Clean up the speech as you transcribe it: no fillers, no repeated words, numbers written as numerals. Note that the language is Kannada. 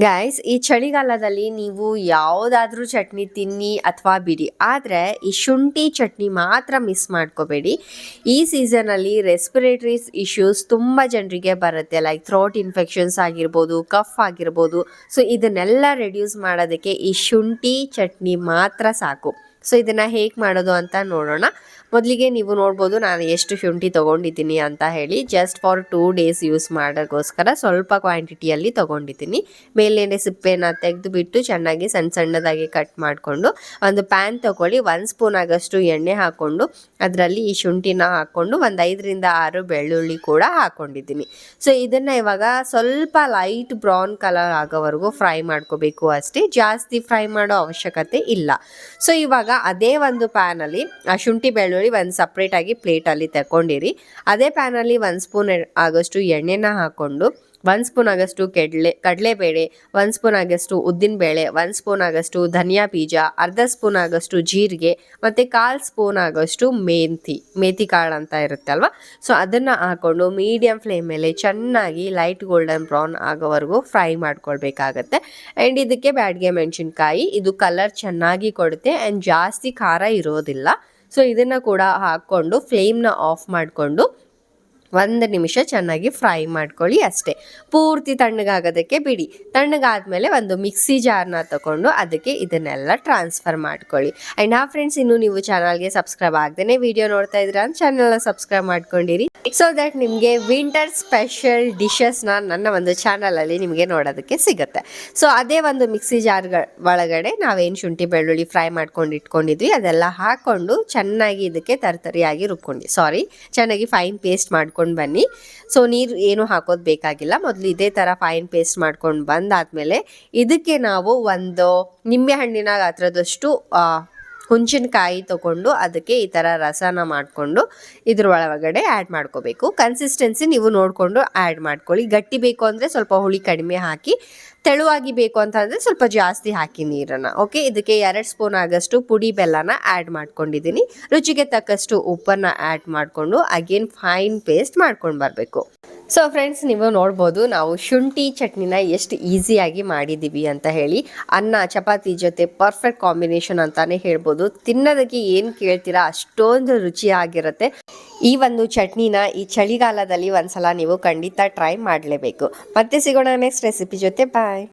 ಗೈಸ್, ಈ ಚಳಿಗಾಲದಲ್ಲಿ ನೀವು ಯಾವುದಾದ್ರೂ ಚಟ್ನಿ ತಿನ್ನಿ ಅಥವಾ ಬಿಡಿ, ಆದರೆ ಈ ಶುಂಠಿ ಚಟ್ನಿ ಮಾತ್ರ ಮಿಸ್ ಮಾಡ್ಕೋಬೇಡಿ. ಈ ಸೀಸನಲ್ಲಿ ರೆಸ್ಪಿರೇಟರೀಸ್ ಇಶ್ಯೂಸ್ ತುಂಬ ಜನರಿಗೆ ಬರುತ್ತೆ, ಲೈಕ್ ಥ್ರೋಟ್ ಇನ್ಫೆಕ್ಷನ್ಸ್ ಆಗಿರ್ಬೋದು, ಕಫ್ ಆಗಿರ್ಬೋದು. ಸೊ ಇದನ್ನೆಲ್ಲ ರೆಡ್ಯೂಸ್ ಮಾಡೋದಕ್ಕೆ ಈ ಶುಂಠಿ ಚಟ್ನಿ ಮಾತ್ರ ಸಾಕು. ಸೊ ಇದನ್ನು ಹೇಗೆ ಮಾಡೋದು ಅಂತ ನೋಡೋಣ. ಮೊದಲಿಗೆ ನೀವು ನೋಡ್ಬೋದು ನಾನು ಎಷ್ಟು ಶುಂಠಿ ತೊಗೊಂಡಿದ್ದೀನಿ ಅಂತ ಹೇಳಿ. ಜಸ್ಟ್ ಫಾರ್ 2 days ಯೂಸ್ ಮಾಡೋಕ್ಕೋಸ್ಕರ ಸ್ವಲ್ಪ ಕ್ವಾಂಟಿಟಿಯಲ್ಲಿ ತೊಗೊಂಡಿದ್ದೀನಿ. ಮೇಲೇನೆ ಸಿಪ್ಪೆನ ತೆಗೆದುಬಿಟ್ಟು ಚೆನ್ನಾಗಿ ಸಣ್ಣ ಸಣ್ಣದಾಗಿ ಕಟ್ ಮಾಡಿಕೊಂಡು ಒಂದು ಪ್ಯಾನ್ ತೊಗೊಳ್ಳಿ. 1 ಸ್ಪೂನ್ ಆಗಷ್ಟು ಎಣ್ಣೆ ಹಾಕ್ಕೊಂಡು ಅದರಲ್ಲಿ ಈ ಶುಂಠಿನ ಹಾಕ್ಕೊಂಡು ಒಂದು 5ರಿಂದ 6 ಬೆಳ್ಳುಳ್ಳಿ ಕೂಡ ಹಾಕ್ಕೊಂಡಿದ್ದೀನಿ. ಸೊ ಇದನ್ನು ಇವಾಗ ಸ್ವಲ್ಪ ಲೈಟ್ ಬ್ರೌನ್ ಕಲರ್ ಆಗೋವರೆಗೂ ಫ್ರೈ ಮಾಡ್ಕೋಬೇಕು ಅಷ್ಟೇ, ಜಾಸ್ತಿ ಫ್ರೈ ಮಾಡೋ ಅವಶ್ಯಕತೆ ಇಲ್ಲ. ಸೊ ಇವಾಗ ಅದೇ ಒಂದು ಪ್ಯಾನಲ್ಲಿ ಆ ಶುಂಠಿ ಬೆಳ್ಳುಳ್ಳಿ ಒಂದು ಸಪ್ರೇಟಾಗಿ ಪ್ಲೇಟಲ್ಲಿ ತಗೊಂಡಿರಿ. ಅದೇ ಪ್ಯಾನಲ್ಲಿ 1 ಸ್ಪೂನ್ ಆಗೋಷ್ಟು ಎಣ್ಣೆನ ಹಾಕ್ಕೊಂಡು 1 ಸ್ಪೂನ್ ಆಗಷ್ಟು ಕಡಲೆಬೇಳೆ, 1 ಸ್ಪೂನ್ ಆಗಷ್ಟು ಉದ್ದಿನಬೇಳೆ, 1 ಸ್ಪೂನ್ ಆಗಷ್ಟು ಧನಿಯಾ ಬೀಜ, ಅರ್ಧ ಸ್ಪೂನ್ ಆಗಷ್ಟು ಜೀರಿಗೆ ಮತ್ತು 1/4 ಸ್ಪೂನ್ ಆಗಷ್ಟು ಮೇಥಿ ಕಾಳು ಅಂತ ಇರುತ್ತಲ್ವ. ಸೊ ಅದನ್ನು ಹಾಕ್ಕೊಂಡು ಮೀಡಿಯಮ್ ಫ್ಲೇಮ್ ಮೇಲೆ ಚೆನ್ನಾಗಿ ಲೈಟ್ ಗೋಲ್ಡನ್ ಬ್ರೌನ್ ಆಗೋವರೆಗೂ ಫ್ರೈ ಮಾಡ್ಕೊಳ್ಬೇಕಾಗತ್ತೆ. ಆ್ಯಂಡ್ ಇದಕ್ಕೆ ಬ್ಯಾಡಗೆ ಮೆಣಸಿನ್ಕಾಯಿ, ಇದು ಕಲರ್ ಚೆನ್ನಾಗಿ ಕೊಡುತ್ತೆ ಆ್ಯಂಡ್ ಜಾಸ್ತಿ ಖಾರ ಇರೋದಿಲ್ಲ. ಸೊ ಇದನ್ನು ಕೂಡ ಹಾಕ್ಕೊಂಡು ಫ್ಲೇಮ್ನ ಆಫ್ ಮಾಡಿಕೊಂಡು 1 ನಿಮಿಷ ಚೆನ್ನಾಗಿ ಫ್ರೈ ಮಾಡ್ಕೊಳ್ಳಿ ಅಷ್ಟೇ. ಪೂರ್ತಿ ತಣ್ಣಗಾಗೋದಕ್ಕೆ ಬಿಡಿ. ತಣ್ಣಗಾದ್ಮೇಲೆ ಒಂದು ಮಿಕ್ಸಿ ಜಾರ್ನ ತಗೊಂಡು ಅದಕ್ಕೆ ಇದನ್ನೆಲ್ಲ ಟ್ರಾನ್ಸ್ಫರ್ ಮಾಡ್ಕೊಳ್ಳಿ. ಆ್ಯಂಡ್ ಫ್ರೆಂಡ್ಸ್, ಇನ್ನು ನೀವು ಚಾನಲ್ಗೆ ಸಬ್ಸ್ಕ್ರೈಬ್ ಆಗದೇ ವಿಡಿಯೋ ನೋಡ್ತಾ ಇದ್ದೀರಾ ಅಂತ ಚಾನಲ್ನ ಸಬ್ಸ್ಕ್ರೈಬ್ ಮಾಡ್ಕೊಂಡಿರಿ. ಸೊ ದಟ್ ನಿಮಗೆ ವಿಂಟರ್ ಸ್ಪೆಷಲ್ ಡಿಶಸ್ನ ನನ್ನ ಒಂದು ಚಾನಲಲ್ಲಿ ನಿಮಗೆ ನೋಡೋದಕ್ಕೆ ಸಿಗುತ್ತೆ. ಸೊ ಅದೇ ಒಂದು ಮಿಕ್ಸಿ ಜಾರ್ ಒಳಗಡೆ ನಾವೇನು ಶುಂಠಿ ಬೆಳ್ಳುಳ್ಳಿ ಫ್ರೈ ಮಾಡ್ಕೊಂಡು ಇಟ್ಕೊಂಡಿದ್ವಿ ಅದೆಲ್ಲ ಹಾಕ್ಕೊಂಡು ಚೆನ್ನಾಗಿ ಇದಕ್ಕೆ ತರಿಯಾಗಿ ಚೆನ್ನಾಗಿ ಫೈನ್ ಪೇಸ್ಟ್ ಮಾಡ್ಕೊಂಡು ಬನ್ನಿ. ಸೊ ನೀರು ಏನು ಹಾಕೋದು ಬೇಕಾಗಿಲ್ಲ. ಮೊದಲು ಇದೇ ಥರ ಫೈನ್ ಪೇಸ್ಟ್ ಮಾಡ್ಕೊಂಡು ಬಂದಾದಮೇಲೆ ಇದಕ್ಕೆ ನಾವು ಒಂದು ನಿಂಬೆಹಣ್ಣಿನ ಗಾತ್ರದಷ್ಟು ಹುಣಸಿನಕಾಯಿ ತೊಗೊಂಡು ಅದಕ್ಕೆ ಈ ಥರ ರಸನ ಮಾಡಿಕೊಂಡು ಇದ್ರ ಒಳಗಡೆ ಆ್ಯಡ್ ಮಾಡ್ಕೋಬೇಕು. ಕನ್ಸಿಸ್ಟೆನ್ಸಿ ನೀವು ನೋಡಿಕೊಂಡು ಆ್ಯಡ್ ಮಾಡ್ಕೊಳ್ಳಿ. ಗಟ್ಟಿ ಬೇಕು ಅಂದರೆ ಸ್ವಲ್ಪ ಹುಳಿ ಕಡಿಮೆ ಹಾಕಿ, ತೆಳುವಾಗಿ ಬೇಕು ಅಂತಂದರೆ ಸ್ವಲ್ಪ ಜಾಸ್ತಿ ಹಾಕಿ ನೀರನ್ನು. ಓಕೆ, ಇದಕ್ಕೆ 2 ಸ್ಪೂನ್ ಆಗಷ್ಟು ಪುಡಿ ಬೆಲ್ಲನ ಆ್ಯಡ್ ಮಾಡ್ಕೊಂಡಿದ್ದೀನಿ. ರುಚಿಗೆ ತಕ್ಕಷ್ಟು ಉಪ್ಪನ್ನು ಆ್ಯಡ್ ಮಾಡಿಕೊಂಡು ಅಗೇನ್ ಫೈನ್ ಪೇಸ್ಟ್ ಮಾಡ್ಕೊಂಡು ಬರಬೇಕು. ಸೊ ಫ್ರೆಂಡ್ಸ್, ನೀವು ನೋಡ್ಬೋದು ನಾವು ಶುಂಠಿ ಚಟ್ನಿನ ಎಷ್ಟು ಈಸಿಯಾಗಿ ಮಾಡಿದ್ದೀವಿ ಅಂತ ಹೇಳಿ. ಅನ್ನ ಚಪಾತಿ ಜೊತೆ ಪರ್ಫೆಕ್ಟ್ ಕಾಂಬಿನೇಷನ್ ಅಂತಾನೆ ಹೇಳ್ಬೋದು. ತಿನ್ನೋದಕ್ಕೆ ಏನು ಕೇಳ್ತೀರಾ ಅಷ್ಟೊಂದು ರುಚಿಯಾಗಿರುತ್ತೆ. ಈ ಒಂದು ಚಟ್ನಿನ ಈ ಚಳಿಗಾಲದಲ್ಲಿ ಒಂದ್ಸಲ ನೀವು ಖಂಡಿತ ಟ್ರೈ ಮಾಡಲೇಬೇಕು. ಮತ್ತೆ ಸಿಗೋಣ ನೆಕ್ಸ್ಟ್ ರೆಸಿಪಿ ಜೊತೆ. ಬಾಯ್.